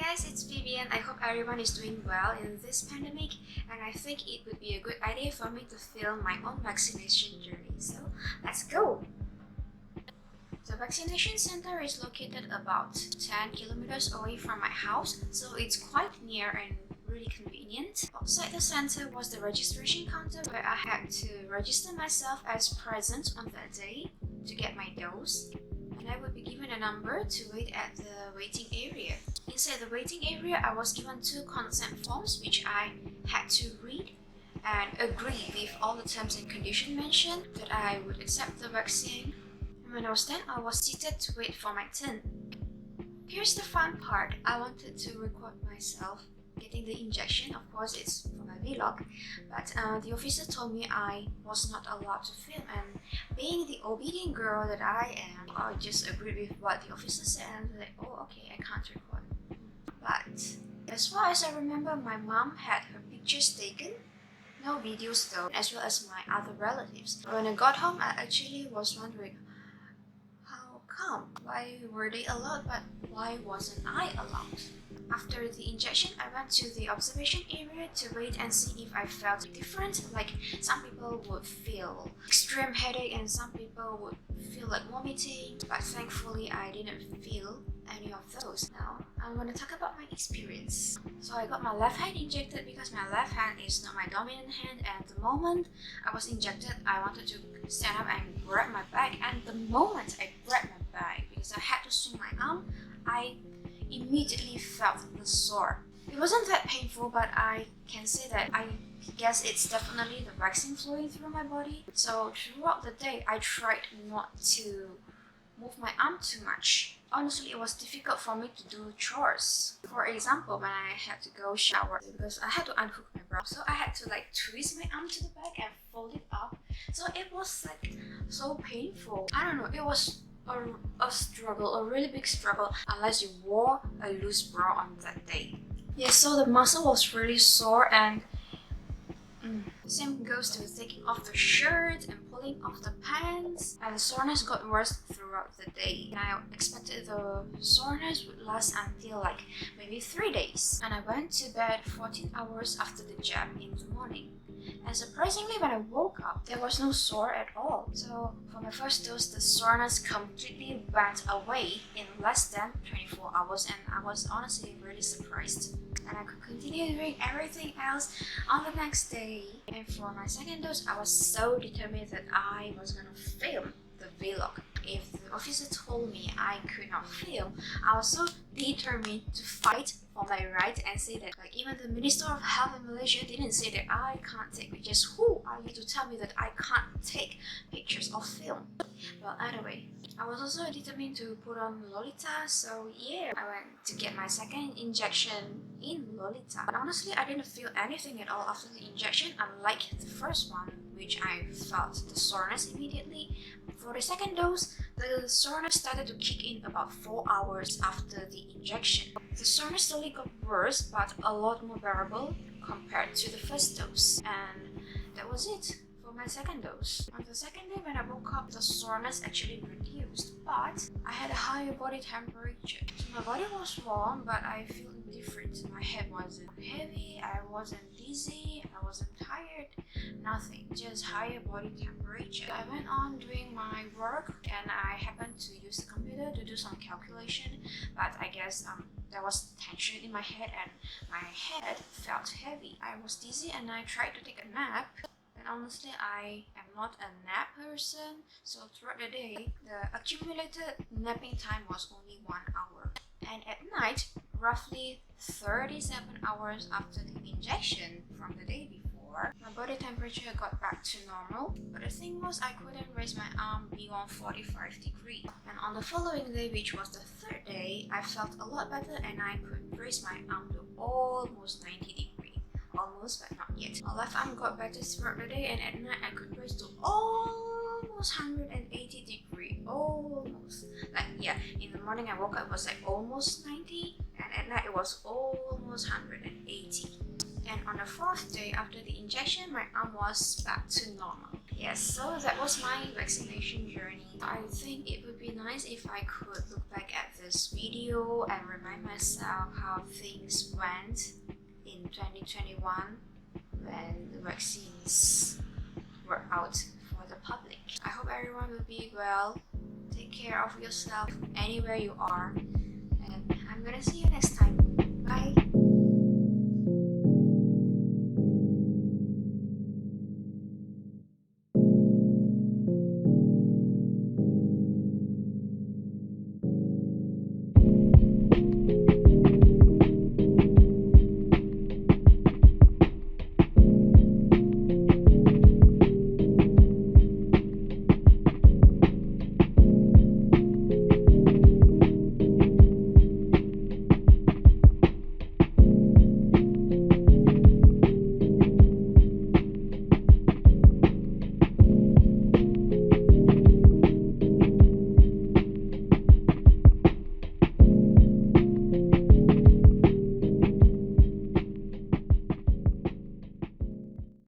guys, it's Vivian. I hope everyone is doing well in this pandemic, and I think it would be a good idea for me to film my own vaccination journey. So let's go! The vaccination center is located about 10 kilometers away from my house, so it's quite near and really convenient. Outside the center was the registration counter where I had to register myself as present on that day to get my dose. And I would be given a number to wait at the waiting area. Inside the waiting area, I was given 2 consent forms which I had to read and agree with all the terms and conditions mentioned that I would accept the vaccine. And when I was done, I was seated to wait for my turn. Here's the fun part. I wanted to record myself getting the injection. Of course, it's for my vlog, but the officer told me I was not allowed to film, and being the obedient girl that I am, I just agreed with what the officer said and was like, oh okay, I can't record. But as far as I remember, my mom had her pictures taken, no videos though, as well as my other relatives. When I got home, I actually was wondering, how come? Why were they allowed, but why wasn't I allowed? After the injection, I went to the observation area to wait and see if I felt different. Like some people would feel extreme headache and some people would feel like vomiting, but thankfully I didn't feel any of those. Now I'm going to talk about my experience. So I got my left hand injected because my left hand is not my dominant hand, and the moment I was injected, I wanted to stand up and grab my bag, and the moment I grabbed my bag, because I had to swing my arm, I immediately felt the sore. It wasn't that painful, but I can say that I guess it's definitely the vaccine flowing through my body. So throughout the day, I tried not to move my arm too much. Honestly, it was difficult for me to do chores. For example, when I had to go shower, because I had to unhook my bra, so I had to twist my arm to the back and fold it up. So it was so painful. I don't know, it was a struggle, a really big struggle, unless you wore a loose bra on that day. Yeah, so the muscle was really sore, and same goes to taking off the shirt and pulling off the pants, and the soreness got worse throughout the day. And I expected the soreness would last until maybe 3 days. And I went to bed 14 hours after the jab in the morning. And surprisingly, when I woke up, there was no sore at all. So for my first dose, the soreness completely went away in less than 24 hours, and I was honestly really surprised. And I could continue doing everything else on the next day. And for my second dose, I was so determined that I was gonna film the vlog. If the officer told me I could not film, I was so determined to fight for my right and say that even the Minister of Health in Malaysia didn't say that I can't take pictures. Who are you to tell me that I can't take pictures or film? Well, anyway, I was also determined to put on Lolita, so yeah, I went to get my second injection in Lolita. But honestly, I didn't feel anything at all after the injection, unlike the first one, which I felt the soreness immediately. For the second dose, the soreness started to kick in about 4 hours after the injection. The soreness slowly got worse, but a lot more bearable compared to the first dose. And that was it for my second dose. On the second day when I woke up, the soreness actually reduced, but I had a higher body temperature. So my body was warm, but I feel indifferent. My head wasn't heavy, I wasn't dizzy, I wasn't tired, nothing, just higher body temperature. I went on doing my work, and I happened to use the computer to do some calculation, but I guess there was tension in my head and my head felt heavy. I was dizzy and I tried to take a nap. And honestly, I am not a nap person, so throughout the day, the accumulated napping time was only 1 hour. And at night, roughly 37 hours after the injection from the day before, my body temperature got back to normal, but the thing was I couldn't raise my arm beyond 45 degrees. And on the following day, which was the third day, I felt a lot better and I could raise my arm to almost 90 degrees. Almost, but not yet. My left arm got better throughout the day, and at night I could raise to almost 180 degrees. Almost. In the morning I woke up, it was almost 90, and at night it was almost 180. And on the fourth day after the injection, my arm was back to normal. Yes, so that was my vaccination journey. I think it would be nice if I could look back at this video and remind myself how things went in 2021 when the vaccines were out for the public. I hope everyone will be well. Take care of yourself anywhere you are, and I'm gonna see you next time. Bye!